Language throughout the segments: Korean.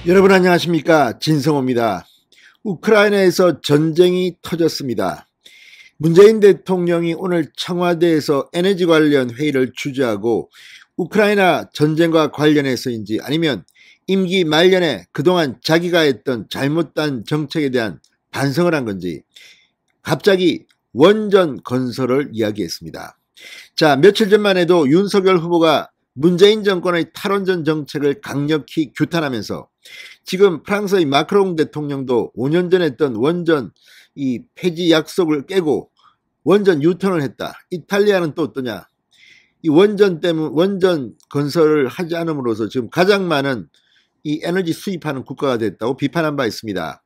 여러분 안녕하십니까, 진성호입니다. 우크라이나에서 전쟁이 터졌습니다. 문재인 대통령이 오늘 청와대에서 에너지 관련 회의를 주재하고 우크라이나 전쟁과 관련해서인지 아니면 임기 말년에 그동안 자기가 했던 잘못된 정책에 대한 반성을 한 건지 갑자기 원전 건설을 이야기했습니다. 자, 며칠 전만 해도 윤석열 후보가 문재인 정권의 탈원전 정책을 강력히 규탄하면서 지금 프랑스의 마크롱 대통령도 5년 전에 했던 원전 이 폐지 약속을 깨고 원전 유턴을 했다. 이탈리아는 또 어떠냐? 이 원전 건설을 하지 않음으로써 지금 가장 많은 이 에너지 수입하는 국가가 됐다고 비판한 바 있습니다.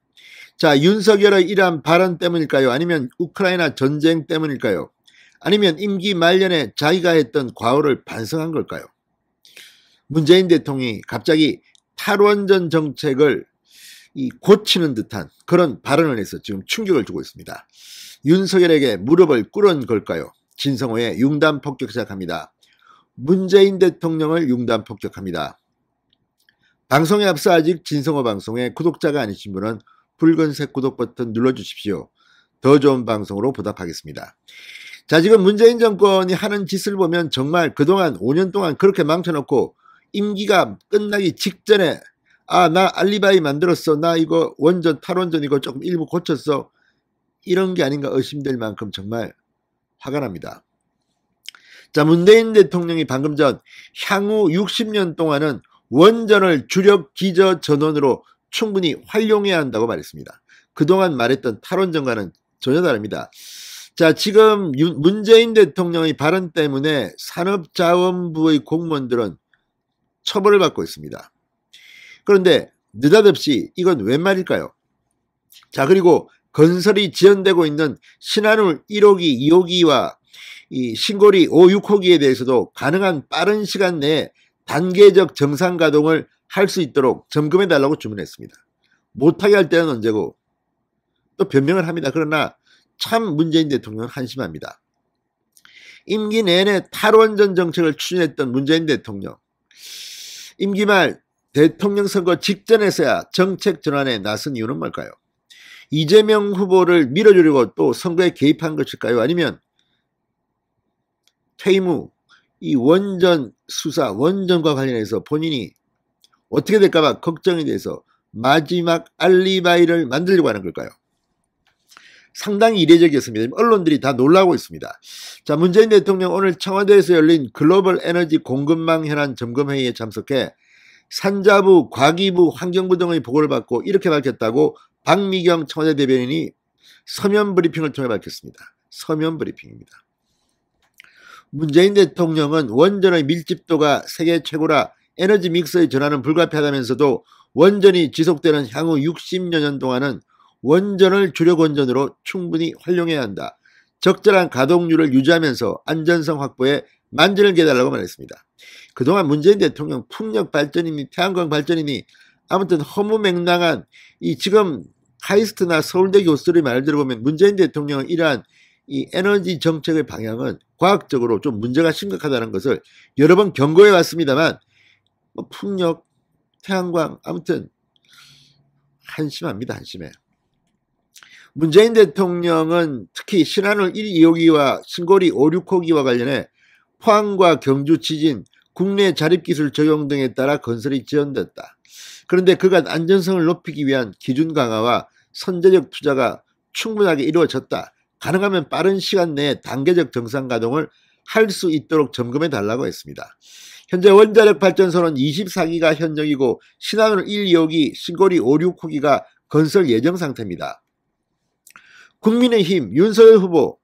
자, 윤석열의 이러한 발언 때문일까요? 아니면 우크라이나 전쟁 때문일까요? 아니면 임기 말년에 자기가 했던 과오를 반성한 걸까요? 문재인 대통령이 갑자기 탈원전 정책을 고치는 듯한 그런 발언을 해서 지금 충격을 주고 있습니다. 윤석열에게 무릎을 꿇은 걸까요? 진성호의 융단 폭격 시작합니다. 문재인 대통령을 융단 폭격합니다. 방송에 앞서 아직 진성호 방송에 구독자가 아니신 분은 붉은색 구독 버튼 눌러주십시오. 더 좋은 방송으로 보답하겠습니다. 자, 지금 문재인 정권이 하는 짓을 보면 정말 그동안 5년 동안 그렇게 망쳐놓고 임기가 끝나기 직전에 나 알리바이 만들었어, 나 이거 탈원전 이거 조금 일부 고쳤어, 이런 게 아닌가 의심될 만큼 정말 화가 납니다. 자, 문재인 대통령이 방금 전 향후 60년 동안은 원전을 주력 기저 전원으로 충분히 활용해야 한다고 말했습니다. 그동안 말했던 탈원전과는 전혀 다릅니다. 자, 지금 문재인 대통령의 발언 때문에 산업자원부의 공무원들은 처벌을 받고 있습니다. 그런데 느닷없이 이건 웬 말일까요? 자, 그리고 건설이 지연되고 있는 신한울 1호기, 2호기와 이 신고리 5, 6호기에 대해서도 가능한 빠른 시간 내에 단계적 정상 가동을 할 수 있도록 점검해 달라고 주문했습니다. 못하게 할 때는 언제고 또 변명을 합니다. 그러나 참 문재인 대통령은 한심합니다. 임기 내내 탈원전 정책을 추진했던 문재인 대통령, 임기 말 대통령 선거 직전에서야 정책 전환에 나선 이유는 뭘까요? 이재명 후보를 밀어주려고 또 선거에 개입한 것일까요? 아니면 퇴임 후 이 원전 수사, 원전과 관련해서 본인이 어떻게 될까봐 걱정이 돼서 마지막 알리바이를 만들려고 하는 걸까요? 상당히 이례적이었습니다. 언론들이 다 놀라고 있습니다. 자, 문재인 대통령 오늘 청와대에서 열린 글로벌 에너지 공급망 현안 점검회의에 참석해 산자부, 과기부, 환경부 등의 보고를 받고 이렇게 밝혔다고 박미경 청와대 대변인이 서면 브리핑을 통해 밝혔습니다. 서면 브리핑입니다. 문재인 대통령은 원전의 밀집도가 세계 최고라 에너지 믹스의 전환은 불가피하다면서도 원전이 지속되는 향후 60여 년 동안은 원전을 주력 원전으로 충분히 활용해야 한다. 적절한 가동률을 유지하면서 안전성 확보에 만전을 기해달라고 말했습니다. 그동안 문재인 대통령 풍력 발전이니 태양광 발전이니 아무튼 허무맹랑한 이 지금 카이스트나 서울대 교수들의 말을 들어보면 문재인 대통령은 이러한 이 에너지 정책의 방향은 과학적으로 좀 문제가 심각하다는 것을 여러 번 경고해 왔습니다만 풍력, 태양광 아무튼 한심합니다. 한심해. 문재인 대통령은 특히 신한울 1, 2호기와 신고리 5, 6호기와 관련해 포항과 경주 지진, 국내 자립기술 적용 등에 따라 건설이 지연됐다. 그런데 그간 안전성을 높이기 위한 기준 강화와 선제적 투자가 충분하게 이루어졌다. 가능하면 빠른 시간 내에 단계적 정상 가동을 할 수 있도록 점검해 달라고 했습니다. 현재 원자력 발전소는 24기가 현역이고 신한울 1, 2호기, 신고리 5, 6호기가 건설 예정 상태입니다. 국민의힘 윤석열 후보,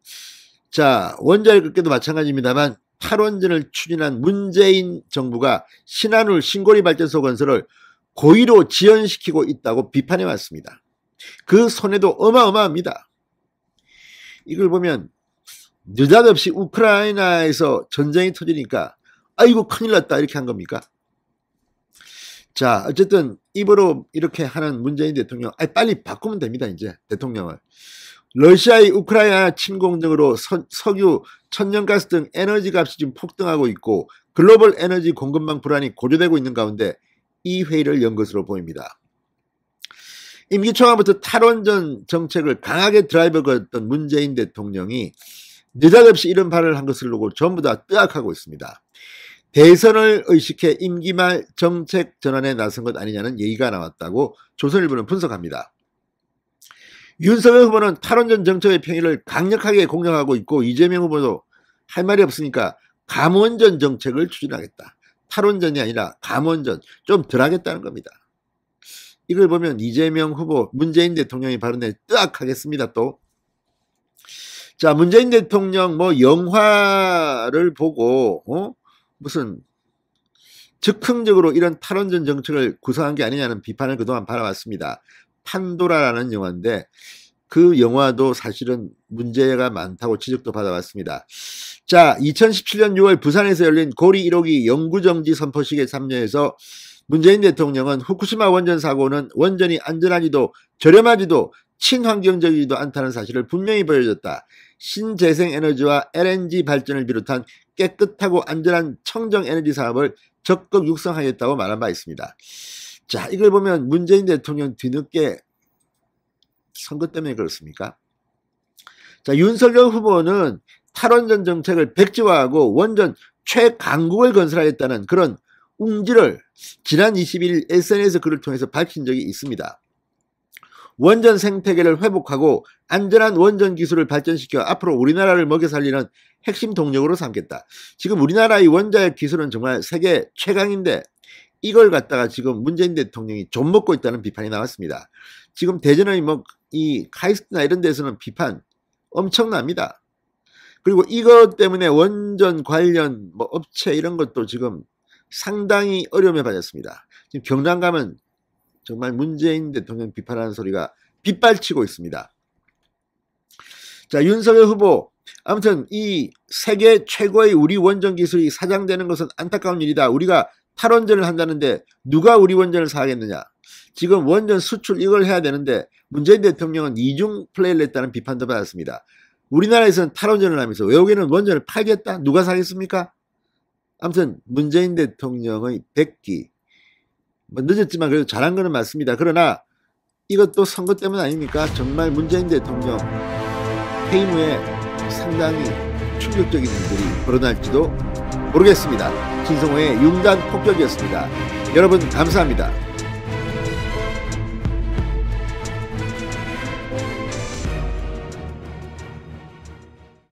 자, 원자력 업계도 마찬가지입니다만 탈원전을 추진한 문재인 정부가 신한울 신고리 발전소 건설을 고의로 지연시키고 있다고 비판해 왔습니다. 그 손해도 어마어마합니다. 이걸 보면 느닷없이 우크라이나에서 전쟁이 터지니까 아이고 큰일 났다 이렇게 한 겁니까? 자, 어쨌든 입으로 이렇게 하는 문재인 대통령, 빨리 바꾸면 됩니다. 이제 대통령을. 러시아의 우크라이나 침공 등으로 석유, 천연가스 등 에너지 값이 지금 폭등하고 있고 글로벌 에너지 공급망 불안이 고조되고 있는 가운데 이 회의를 연 것으로 보입니다. 임기 초반부터 탈원전 정책을 강하게 드라이브 걸었던 문재인 대통령이 느닷없이 이런 발언을 한 것을 놓고 전부 다 뜨악하고 있습니다. 대선을 의식해 임기 말 정책 전환에 나선 것 아니냐는 얘기가 나왔다고 조선일보는 분석합니다. 윤석열 후보는 탈원전 정책의 평의를 강력하게 공략하고 있고 이재명 후보도 할 말이 없으니까 감원전 정책을 추진하겠다. 탈원전이 아니라 감원전 좀 덜 하겠다는 겁니다. 이걸 보면 이재명 후보, 문재인 대통령이 발언에 뜨악하겠습니다. 또 자, 문재인 대통령 뭐 영화를 보고 무슨 즉흥적으로 이런 탈원전 정책을 구상한 게 아니냐는 비판을 그동안 받아왔습니다. 판도라라는 영화인데 그 영화도 사실은 문제가 많다고 지적도 받아왔습니다. 자, 2017년 6월 부산에서 열린 고리 1호기 영구정지 선포식에 참여해서 문재인 대통령은 후쿠시마 원전 사고는 원전이 안전하지도 저렴하지도 친환경적이지도 않다는 사실을 분명히 보여줬다. 신재생에너지와 LNG 발전을 비롯한 깨끗하고 안전한 청정에너지 사업을 적극 육성하겠다고 말한 바 있습니다. 자, 이걸 보면 문재인 대통령 뒤늦게 선거 때문에 그렇습니까? 자, 윤석열 후보는 탈원전 정책을 백지화하고 원전 최강국을 건설하겠다는 그런 웅지를 지난 21일 SNS 글을 통해서 밝힌 적이 있습니다. 원전 생태계를 회복하고 안전한 원전 기술을 발전시켜 앞으로 우리나라를 먹여 살리는 핵심 동력으로 삼겠다. 지금 우리나라의 원자력 기술은 정말 세계 최강인데 이걸 갖다가 지금 문재인 대통령이 좀 먹고 있다는 비판이 나왔습니다. 지금 대전의 뭐 이 카이스트나 이런 데서는 비판 엄청납니다. 그리고 이것 때문에 원전 관련 뭐 업체 이런 것도 지금 상당히 어려움에 빠졌습니다. 지금 경남 가면 정말 문재인 대통령 비판하는 소리가 빗발치고 있습니다. 자, 윤석열 후보, 아무튼 이 세계 최고의 우리 원전 기술이 사장되는 것은 안타까운 일이다. 우리가 탈원전을 한다는데 누가 우리 원전을 사겠느냐. 지금 원전 수출 이걸 해야 되는데 문재인 대통령은 이중 플레이를 했다는 비판도 받았습니다. 우리나라에서는 탈원전을 하면서 외국에는 원전을 팔겠다? 누가 사겠습니까? 아무튼 문재인 대통령의 백기, 뭐 늦었지만 그래도 잘한 거는 맞습니다. 그러나 이것도 선거 때문 아닙니까? 정말 문재인 대통령 퇴임 후에 상당히 충격적인 일들이 벌어날지도 모르겠습니다. 진성호의 융단 폭격이었습니다. 여러분 감사합니다.